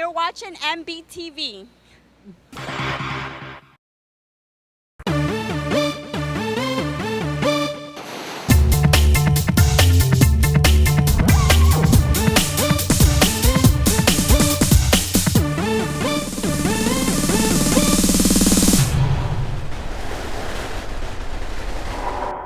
You're watching MBTV.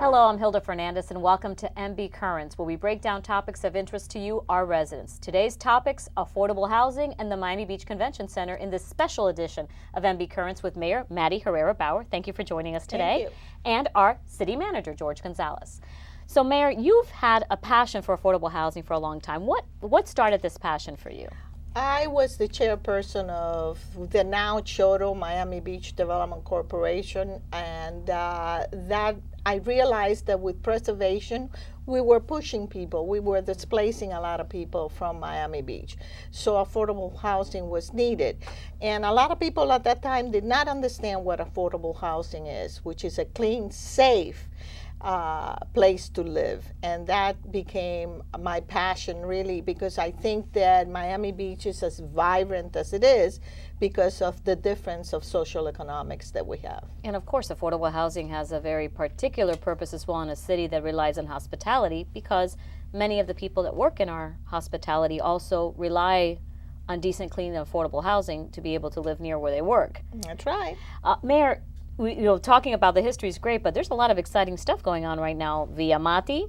Hello, I'm Hilda Fernandez, and welcome to MB Currents, where we break down topics of interest to you, our residents. Today's topics: affordable housing and the Miami Beach Convention Center in this special edition of MB Currents with Mayor Matti Herrera Bauer. Thank you for joining us today. Thank you. And our City Manager, Jorge Gonzalez. So, Mayor, you've had a passion for affordable housing for a long time. What started this passion for you? I was the chairperson of the now Choto Miami Beach Development Corporation, and that I realized that with preservation, we were pushing people. We were displacing a lot of people from Miami Beach. So affordable housing was needed. And a lot of people at that time did not understand what affordable housing is, which is a clean, safe place to live. And that became my passion, really, because I think that Miami Beach is as vibrant as it is because of the difference of social economics that we have. And of course, affordable housing has a very particular purpose as well in a city that relies on hospitality, because many of the people that work in our hospitality also rely on decent, clean, and affordable housing to be able to live near where they work. That's right. Mayor, talking about the history is great, but there's a lot of exciting stuff going on right now. Via Matti,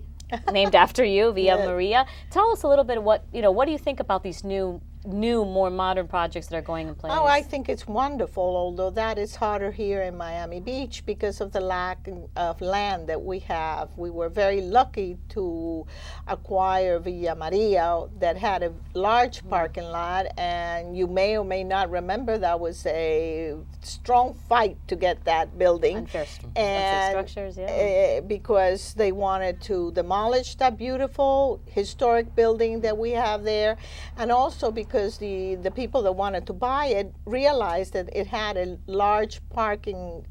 named after you, Via Yes. Maria. Tell us a little bit what do you think about these new, more modern projects that are going in place? Oh, I think it's wonderful, although that is harder here in Miami Beach because of the lack of land that we have. We were very lucky to acquire Villa Maria that had a large parking lot, and you may or may not remember that was a strong fight to get that building. Unfair structures, because they wanted to demolish that beautiful historic building that we have there, and also because the people that wanted to buy it realized that it had a large parking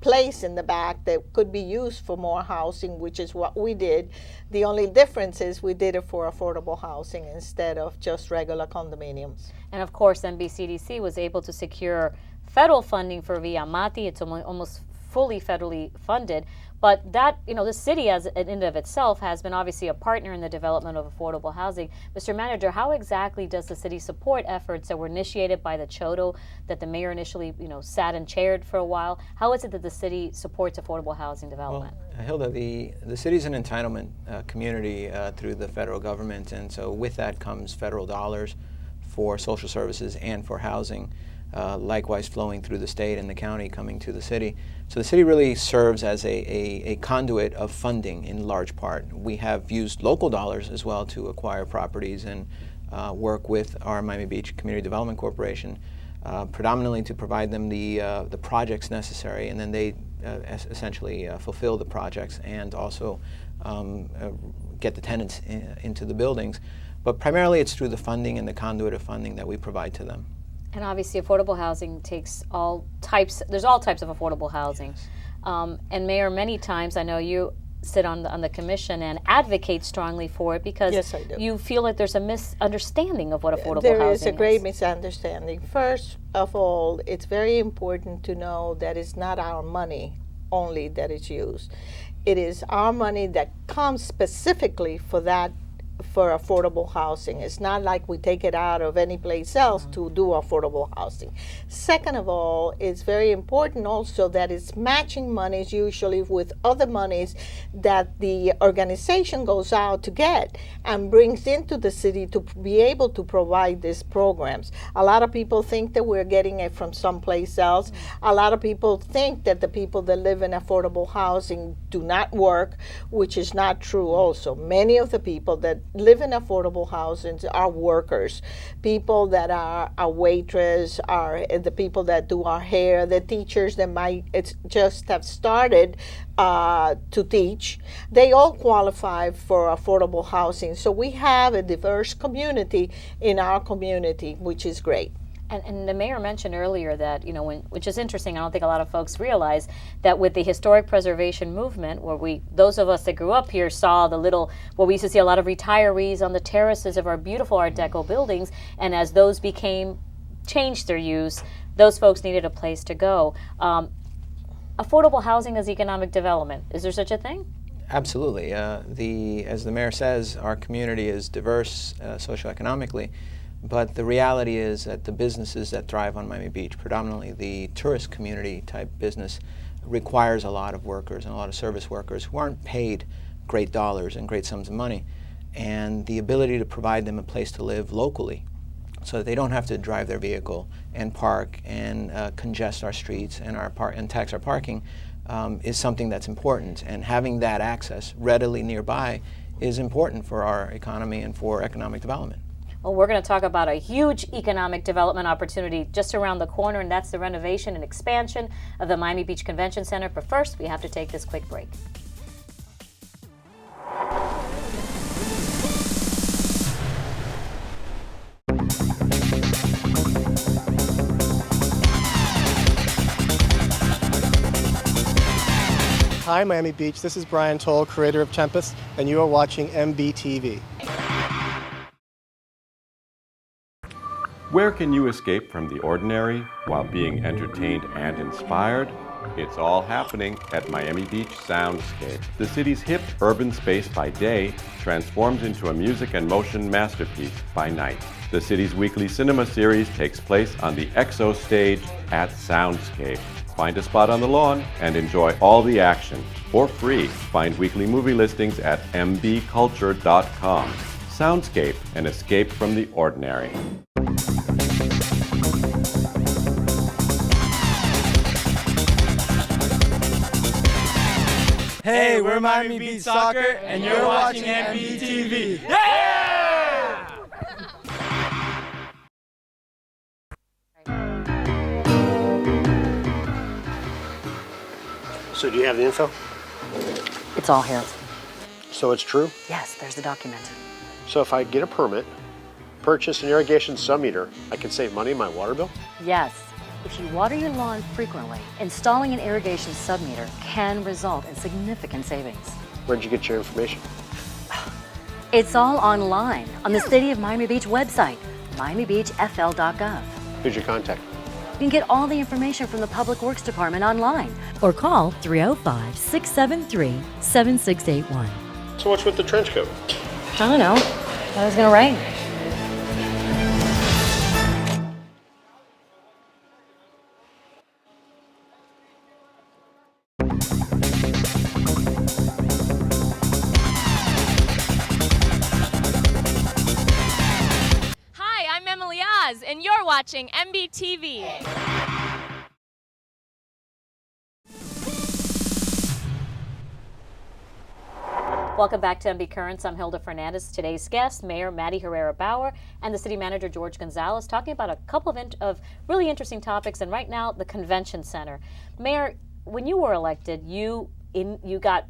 place in the back that could be used for more housing, which is what we did. The only difference is we did it for affordable housing instead of just regular condominiums. And of course, NBCDC was able to secure federal funding for Via Matti. It's almost fully federally funded. But that, the city as an end of itself has been obviously a partner in the development of affordable housing. Mr. Manager, how exactly does the city support efforts that were initiated by the Choto, that the mayor initially, sat and chaired for a while? How is it that the city supports affordable housing development? Well, Hilda, the city's an entitlement community through the federal government, and so with that comes federal dollars for social services and for housing. Likewise flowing through the state and the county coming to the city. So the city really serves as a conduit of funding in large part. We have used local dollars as well to acquire properties and work with our Miami Beach Community Development Corporation, predominantly to provide them the projects necessary, and then they essentially fulfill the projects and also get the tenants into the buildings. But primarily it's through the funding and the conduit of funding that we provide to them. And obviously affordable housing takes all types, there's all types of affordable housing. And Mayor, many times I know you sit on the commission and advocate strongly for it because Yes, I do. you feel like there's a misunderstanding of what affordable There housing is a great misunderstanding. First of all, it's very important to know that it's not our money only that is used. It is our money that comes specifically for affordable housing. It's not like we take it out of any place else to do affordable housing. Second of all, it's very important also that it's matching monies usually with other monies that the organization goes out to get and brings into the city to be able to provide these programs. A lot of people think that we're getting it from someplace else. A lot of people think that the people that live in affordable housing do not work, which is not true also. Many of the people that live in affordable housing are workers, people that are a waitress, are the people that do our hair, the teachers that might just have started to teach. They all qualify for affordable housing. So we have a diverse community in our community, which is great. And the mayor mentioned earlier that, which is interesting, I don't think a lot of folks realize that with the historic preservation movement, where those of us that grew up here saw where we used to see a lot of retirees on the terraces of our beautiful Art Deco buildings, and as those changed their use, those folks needed a place to go. Affordable housing as economic development, is there such a thing? Absolutely. As the mayor says, our community is diverse socioeconomically. But the reality is that the businesses that thrive on Miami Beach, predominantly the tourist community type business, requires a lot of workers and a lot of service workers who aren't paid great dollars and great sums of money. And the ability to provide them a place to live locally so that they don't have to drive their vehicle and park and congest our streets and tax our parking is something that's important. And having that access readily nearby is important for our economy and for economic development. Well, we're going to talk about a huge economic development opportunity just around the corner, and that's the renovation and expansion of the Miami Beach Convention Center. But first, we have to take this quick break. Hi, Miami Beach. This is Brian Toll, creator of Tempest, and you are watching MBTV. Where can you escape from the ordinary while being entertained and inspired? It's all happening at Miami Beach Soundscape. The city's hip urban space by day transforms into a music and motion masterpiece by night. The city's weekly cinema series takes place on the EXO stage at Soundscape. Find a spot on the lawn and enjoy all the action. For free, find weekly movie listings at mbculture.com. Soundscape, an escape from the ordinary. Hey, we're Miami Beach Soccer, and you're watching MBTV. Yeah! So do you have the info? It's all here. So it's true? Yes, there's the document. So if I get a permit, purchase an irrigation sub-meter, I can save money in my water bill? Yes. If you water your lawn frequently, installing an irrigation sub-meter can result in significant savings. Where'd you get your information? It's all online on the City of Miami Beach website, miamibeachfl.gov. Who's your contact? You can get all the information from the Public Works Department online or call 305-673-7681. So what's with the trench coat? I don't know. Thought it was going to rain. And you're watching MBTV. Welcome back to MB Currents. I'm Hilda Fernandez. Today's guest, Mayor Matti Herrera and the City Manager Jorge Gonzalez, talking about a couple of really interesting topics, and right now, the Convention Center. Mayor, when you were elected, you got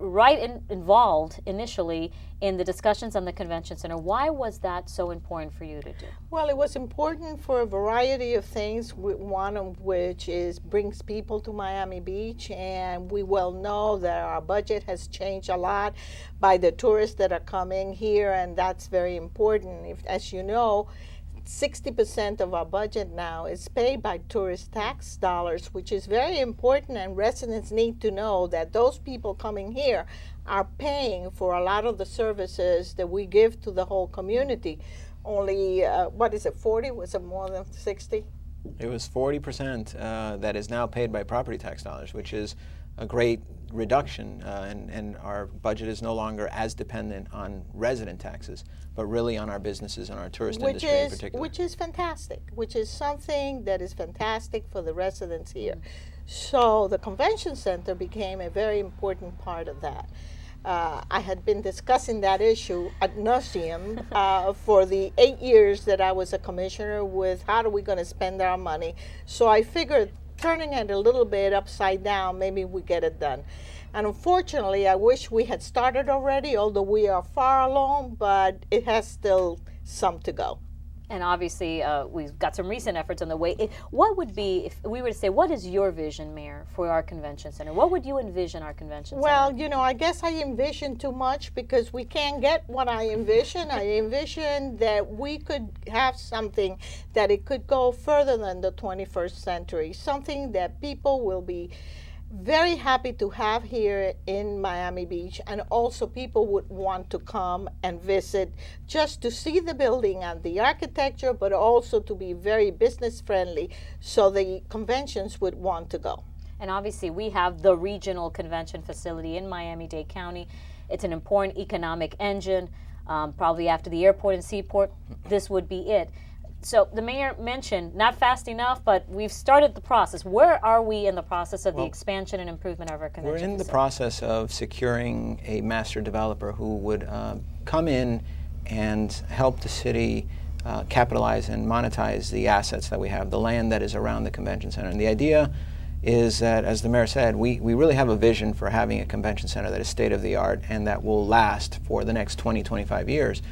involved initially in the discussions on the Convention Center. Why was that so important for you to do? Well, it was important for a variety of things, one of which is brings people to Miami Beach, and we well know that our budget has changed a lot by the tourists that are coming here, and that's very important. As you know, 60% of our budget now is paid by tourist tax dollars, which is very important, and residents need to know that those people coming here are paying for a lot of the services that we give to the whole community. Only, 40? Was it more than 60? It was 40% that is now paid by property tax dollars, which is a great reduction, and our budget is no longer as dependent on resident taxes, but really on our businesses and our tourist industry in particular. Which is fantastic, which is something that is fantastic for the residents here. So the Convention Center became a very important part of that. I had been discussing that issue ad nauseum for the 8 years that I was a commissioner with how are we going to spend our money. So I figured turning it a little bit upside down, maybe we get it done. And unfortunately, I wish we had started already, although we are far along, but it has still some to go. And obviously, we've got some recent efforts on the way. What would be, if we were to say, what is your vision, Mayor, for our convention center? What would you envision our convention Well, center? you know, I guess I envision too much because we can't get what I envision. I envision that we could have something that it could go further than the 21st century, something that people will be very happy to have here in Miami Beach, and also people would want to come and visit just to see the building and the architecture, but also to be very business friendly, so the conventions would want to go. And obviously, we have the regional convention facility in Miami-Dade County. It's an important economic engine. Probably after the airport and seaport, this would be it. So the mayor mentioned, not fast enough, but we've started the process. Where are we in the process of the expansion and improvement of our convention We're in the facility? process of securing a master developer who would come in and help the city capitalize and monetize the assets that we have, the land that is around the convention center. And the idea is that, as the mayor said, we really have a vision for having a convention center that is state-of-the-art and that will last for the next 20, 25 years.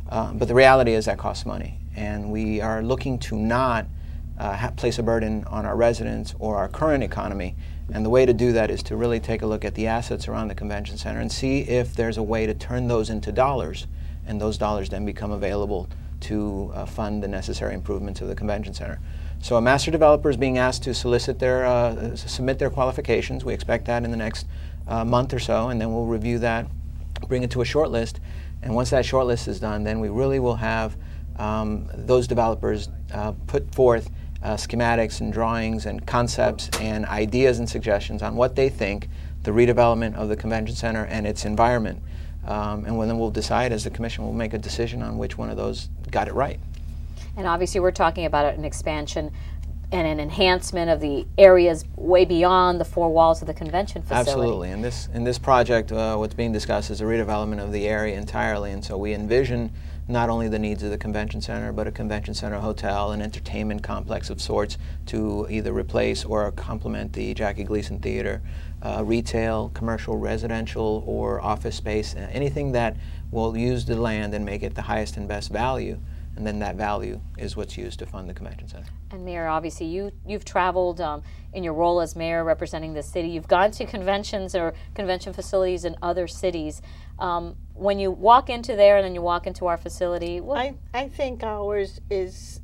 But the reality is that costs money. And we are looking to not place a burden on our residents or our current economy. And the way to do that is to really take a look at the assets around the convention center and see if there's a way to turn those into dollars, and those dollars then become available to fund the necessary improvements of the convention center. So a master developer is being asked to submit their qualifications. We expect that in the next month or so, and then we'll review that, bring it to a short list. And once that short list is done, then we really will have those developers put forth schematics and drawings and concepts and ideas and suggestions on what they think the redevelopment of the convention center and its environment. And then we'll decide, as the commission will make a decision on which one of those got it right. And obviously, we're talking about an expansion and an enhancement of the areas way beyond the four walls of the convention facility. Absolutely. In this project, what's being discussed is a redevelopment of the area entirely. And so we envision not only the needs of the convention center, but a convention center hotel, an entertainment complex of sorts to either replace or complement the Jackie Gleason Theater, retail, commercial, residential, or office space, anything that will use the land and make it the highest and best value. And then that value is what's used to fund the convention center. And Mayor, obviously you've traveled in your role as mayor representing the city. You've gone to conventions or convention facilities in other cities. When you walk into there and then you walk into our facility, I think ours is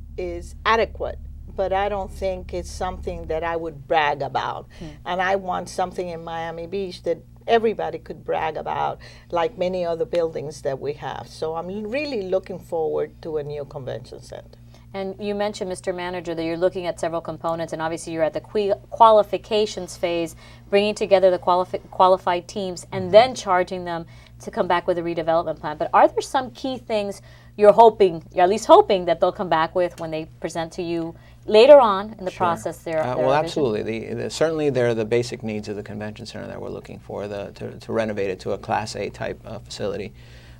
adequate, but I don't think it's something that I would brag about. And I want something in Miami Beach that everybody could brag about, like many other buildings that we have. So I'm really looking forward to a new convention center. And you mentioned, Mr. Manager, that you're looking at several components, and obviously you're at the qualifications phase, bringing together the qualified teams and then charging them to come back with a redevelopment plan. But are there some key things you're at least hoping that they'll come back with when they present to you later on in the process their well, vision? absolutely. Certainly there are the basic needs of the convention center that we're looking for, to renovate it to a Class A type facility.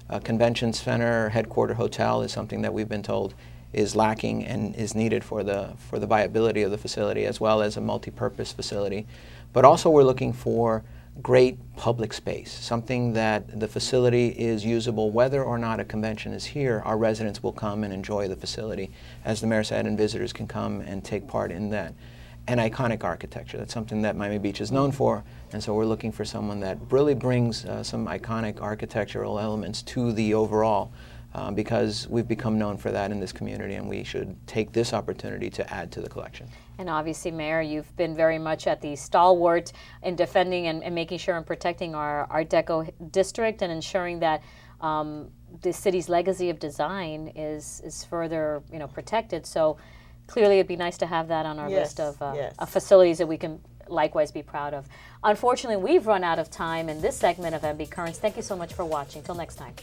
A convention center headquarter hotel is something that we've been told is lacking and is needed for the viability of the facility, as well as a multi-purpose facility. But also we're looking for great public space, something that the facility is usable whether or not a convention is here. Our residents will come and enjoy the facility, as the mayor said, and visitors can come and take part in that. And iconic architecture, that's something that Miami Beach is known for, and so we're looking for someone that really brings some iconic architectural elements to the overall, because we've become known for that in this community, and we should take this opportunity to add to the collection. And obviously, Mayor, you've been very much at the stalwart in defending and making sure and protecting our Art Deco district and ensuring that the city's legacy of design is further protected. So clearly it'd be nice to have that on our list of facilities that we can likewise be proud of. Unfortunately, we've run out of time in this segment of MB Currents. Thank you so much for watching. Till next time.